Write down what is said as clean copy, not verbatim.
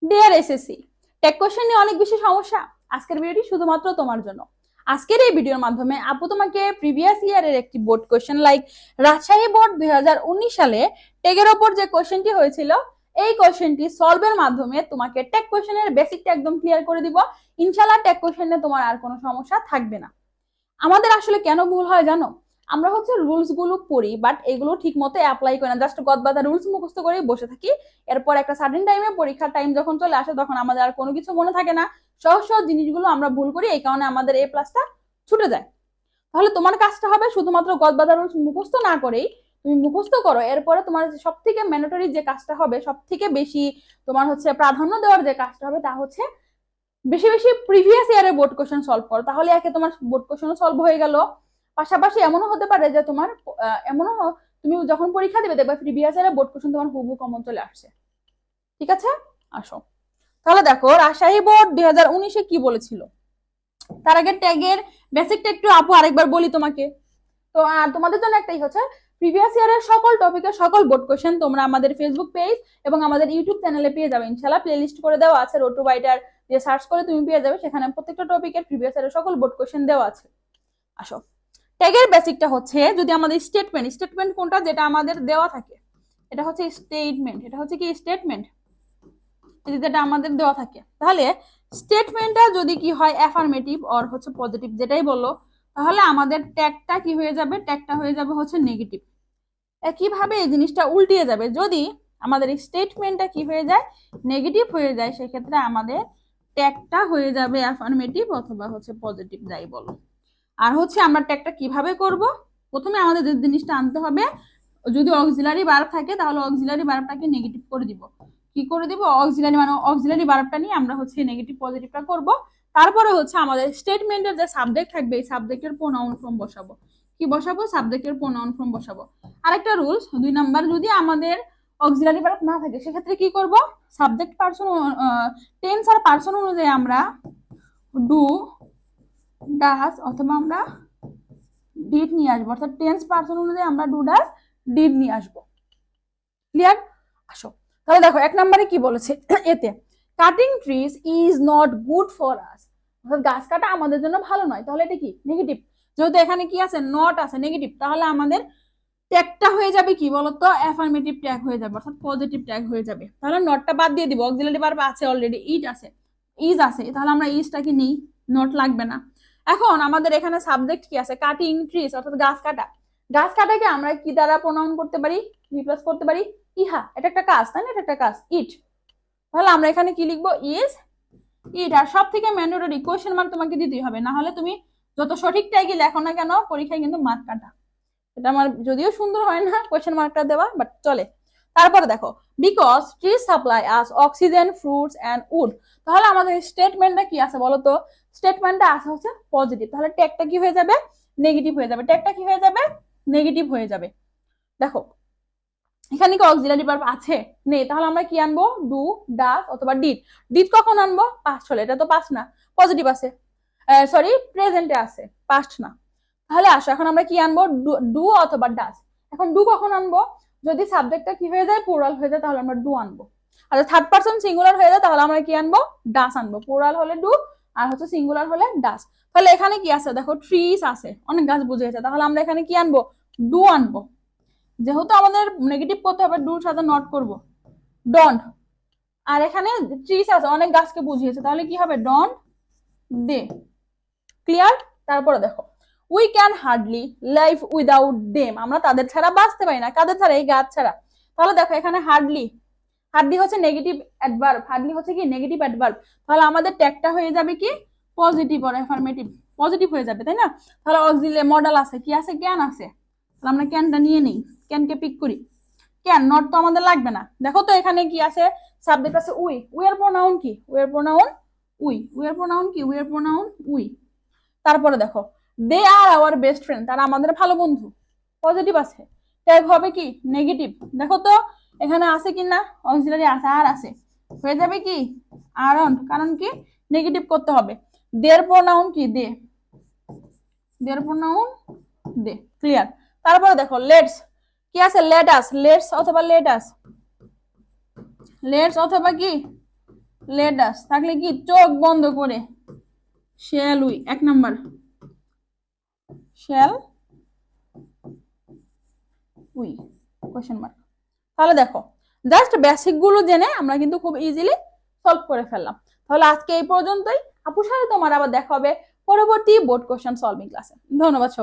Deer SSC, take question নিয়ে অনেক বেশি সমস্যা। আজকের ভিডিওটি শুধুমাত্র তোমার জন্য। আজকের এই ভিডিওর মাধ্যমে আপু তোমাকে প্রিভিয়াস ইয়ারের একটি board question like Rajshahi board 2019 সালে টেকের ওপর যে কোশ্চেনটি হয়েছিল, এই কোশ্চেনটি সলভের মাধ্যমে তোমাকে টেক কোশ্চেনের বেসিকটা একদম ক্লিয়ার করে দিব। ইনশাআল্লাহ টেক কোশ্চেনে তোমার আর কোনো সমস্যা থাকবে না। আমাদের আসলে কেন ভুল হয় জানো? আমরা হচ্ছে রুলস গুলো পড়ি, বাট এগুলো ঠিক মতো অ্যাপ্লাই করি না, জাস্ট গদবাদা রুলস মুখস্থ করে বসে থাকি। এরপর একটা সার্টেন টাইমে, পরীক্ষার টাইম যখন চলে আসে, তখন আমাদের আর কোনো কিছু মনে থাকে না। সহজ সহজ জিনিসগুলো আমরা ভুল করি, এই কারণে আমাদের এ প্লাসটা ছুটে যায়। তাহলে তোমার কাজটা হবে শুধুমাত্র গদবাদা রুলস মুখস্থ না করেই তুমি মুখস্থ করো। এরপরে তোমার সব থেকে ম্যান্ডেটরি যে কাজটা হবে, সব থেকে বেশি তোমার হচ্ছে প্রাধান্য দেওয়ার যে কাজটা হবে, তা হচ্ছে বেশি বেশি প্রিভিয়াস ইয়ারের বোর্ড কোশ্চেন সলভ করো। তাহলে একে তোমার বোর্ড কোশ্চেন সলভ হয়ে গেল, পাশাপাশি এমনও হতে পারে যে তোমার এমনও তুমি যখন পরীক্ষা দেবে দেখবে প্রিভিয়াস ইয়ারের বোর্ড কোশ্চেন তোমার হুবহু কমন চলে আসছে। ঠিক আছে, আসো তাহলে দেখো রাজশাহী বোর্ড 2019-এ কি বলেছিল। তার আগে ট্যাগের বেসিকটা একটু আপু আরেকবার বলি তোমাকে। তো আর তোমাদের জন্য একটাই হচ্ছে, প্রিভিয়াস ইয়ারের সকল টপিকের সকল বোর্ড কোশ্চেন তোমরা আমাদের ফেসবুক পেজ এবং আমাদের ইউটিউব চ্যানেলে পেয়ে যাবে। ইনশাআল্লাহ প্লেলিস্ট করে দেওয়া আছে, রোড টু বাইটার দিয়ে সার্চ করে তুমি পেয়ে যাবে, সেখানে প্রত্যেকটা টপিকের প্রিভিয়াস ইয়ারের সকল বোর্ড কোশ্চেন দেওয়া আছে। আসো, ট্যাগের বেসিকটা হচ্ছে, যদি আমাদের স্টেটমেন্ট কোনটা যেটা আমাদের দেওয়া থাকে, এটা হচ্ছে স্টেটমেন্ট। এটা হচ্ছে কি স্টেটমেন্ট, যেটা আমাদের দেওয়া থাকে। তাহলে স্টেটমেন্টটা যদি কি হয় অ্যাফার্মেটিভ অর হচ্ছে পজিটিভ, যেটাই বলো, তাহলে আমাদের ট্যাগটা কি হয়ে যাবে, ট্যাগটা হয়ে যাবে হচ্ছে নেগেটিভ। একইভাবে এই জিনিসটা উল্টিয়ে যাবে, যদি আমাদের স্টেটমেন্টটা কি হয়ে যায়, নেগেটিভ হয়ে যায়, সেক্ষেত্রে আমাদের ট্যাগটা হয়ে যাবে অ্যাফার্মেটিভ অথবা হচ্ছে পজিটিভ, যাই বলো। আর হচ্ছে আমরা ট্যাগটা কিভাবে করব, প্রথমে আমাদের যে জিনিসটা আনতে হবে, যদি অক্সিলারি ভার্ব থাকে তাহলে অক্সিলারি ভার্বটাকে নেগেটিভ করে দিব। কি করে দিব, অক্সিলারি মানে অক্সিলারি ভার্বটা নিয়ে আমরা হচ্ছে নেগেটিভ পজিটিভটা করব। তারপরে হচ্ছে আমাদের স্টেটমেন্টের যে সাবজেক্ট থাকবে, এই সাবজেক্টের প্রোনাউন ফর্ম বসাবো। কি বসাবো, সাবজেক্টের প্রোনাউন ফর্ম বসাবো। আরেকটা রুলস 2 নাম্বার, যদি আমাদের অক্সিলারি ভার্ব না থাকে সেক্ষেত্রে কি করব, সাবজেক্ট পারসন টেন্স আর পারসন অনুযায়ী আমরা ডু, ডাস অথবা আমরা ডিড নিয়ে আসবো, অর্থাৎ টেন্স পারসন অনুযায়ী আমরা ডু, ডাস, ডিড নিয়ে আসবো। ক্লিয়ার? আসো তাহলে দেখো 1 নম্বরে কি বলেছে, এতে cutting trees is not good for us, অর্থাৎ গাছ কাটা আমাদের জন্য ভালো নয়। তাহলে এটা কি নেগেটিভ, যেহেতু এখানে কি আছে, নট আছে, নেগেটিভ, তাহলে আমাদের ট্যাগটা হয়ে যাবে কি বলতো, অ্যাফার্মেটিভ ট্যাগ হয়ে যাবে, অর্থাৎ পজিটিভ ট্যাগ হয়ে যাবে। তাহলে নটটা বাদ দিয়ে দিব, অক্সিলারি ভার্ব আছে অলরেডি, ইট আছে, ইজ আছে, তাহলে আমরা ইজটাকে নেই, নট লাগবে না। এখন আমাদের এখানে সাবজেক্ট কি আছে, কাটিং ট্রিজ, অর্থাৎ গাছ কাটা। গাছ কাটাকে আমরা কি দ্বারা প্রোনাউন করতে পারি, রিপ্লেস করতে পারি ইহা, এটা একটা কাজ, তাই না, এটা একটা কাজ, ইট। তাহলে আমরা এখানে কি লিখবো, ইজ, ইট। আর সব থেকে ম্যান্ডেটরি কোয়েশ্চেন মার্ক তোমাকে দিতেই হবে, না হলে তুমি যত সঠিক ট্যাগই লেখো না কেন পরীক্ষায় কিন্তু মার্ক কাটা। এটা আমার যদিও সুন্দর হয় না কোয়েশ্চেন মার্কটা দেওয়া, বাট চলে। তারপরে দেখো, because trees supply us oxygen, fruits and wood. তাহলে আমাদের স্টেটমেন্টটা কি আছে বলতো, স্টেটমেন্টটা আছে হচ্ছে পজিটিভ, তাহলে ট্যাগটা কি হয়ে যাবে, নেগেটিভ হয়ে যাবে। ট্যাগটা কি হয়ে যাবে, নেগেটিভ হয়ে যাবে। দেখো এখানে কি অক্সিলারি ভার্ব আছে, নেই, তাহলে আমরা কি আনবো, ডু, ডাস অথবা ডিড। ডিড কখন আনবো, পাস্ট হলে, এটা তো পাস্ট না, পজিটিভ আছে, সরি প্রেজেন্টে আছে, পাস্ট না। তাহলে আসো এখন আমরা কি আনবো, ডু অথবা ডাস। এখন ডু কখন আনবো, যদি সাবজেক্টটা কি হয়ে যায়, প্লুরাল হয়ে যায়, তাহলে আমরা ডু আনবো। আর থার্ড পারসন সিঙ্গুলার হয়ে যায়, তাহলে আমরা কি আনবো, ডাস আনবো। প্লুরাল হলে ডু, আর হচ্ছে সিঙ্গুলার হলে ডাস। তাহলে এখানে কি আছে, দেখো ট্রিজ আছে, অনেক গাছ বুঝিয়েছে, তাহলে আমরা এখানে কি আনবো, ডু আনবো। যেহেতু আমাদের নেগেটিভ করতে হবে, ডুর সাথে নট করব, ডন্ট। আর এখানে ট্রিজ আছে, অনেক গাছকে বুঝিয়েছে, তাহলে কি হবে, ডন্ট দে। ক্লিয়ার? তারপরে দেখো, we can hardly live without them, আমরা তাদের ছাড়া বাঁচতে পারি না, কাদের ছাড়া, এই গাছ ছাড়া। তাহলে দেখো এখানে হার্ডলি, হার্ডলি হচ্ছে নেগেটিভ অ্যাডভার্ব, হার্ডলি হচ্ছে কি নেগেটিভ অ্যাডভার্ব, তাহলে আমাদের ট্যাগটা হয়ে যাবে কি পজিটিভ অর অ্যাফার্মেটিভ, পজিটিভ হয়ে যাবে, তাই না? তাহলে অক্সিলারি মডেল আছে, কি আছে, ক্যান আছে, তাহলে আমরা ক্যানটা নিয়ে নিই, ক্যানকে পিক করি। ক্যান, নট তো আমাদের লাগবে না। দেখো তো এখানে কি আছে, সাবজেক্ট আছে উই, উই এর প্রোনাউন কি, উই এর প্রোনাউন উই, উই এর প্রোনাউন কি, উই এর প্রোনাউন উই। তারপরে দেখো, দে আর আওয়ার বেস্ট ফ্রেন্ড, তারা আমাদের ভালো বন্ধু, পজিটিভ আছে। ট্যাগ হবে কি নেগেটিভ। দেখো তো এখানে আছে কি না, অক্সিলারি আছে, আর আছে, হয়ে যাবে কি আরন্ট, কারণ কি নেগেটিভ করতে হবে। দের প্রোনাউন কি, দে, দের প্রোনাউন দে। ক্লিয়ার? তারপরে দেখো লেটস, কি আছে, লেট আস, লেটস অথবা লেট আস, লেটস অথবা কি লেট আস থাকলে কি চোখ বন্ধ করে shall we, 1 number shall we question mark. তাহলে দেখো জাস্ট বেসিক গুলো জেনে আমরা কিন্তু খুব ইজিলি সলভ করে ফেললাম। তাহলে আজকে এই পর্যন্তই। আপুর সাথে তোমার আবার দেখা হবে পরবর্তী বোর্ড কোশ্চেন সলভিং ক্লাসে। ধন্যবাদ সবাই।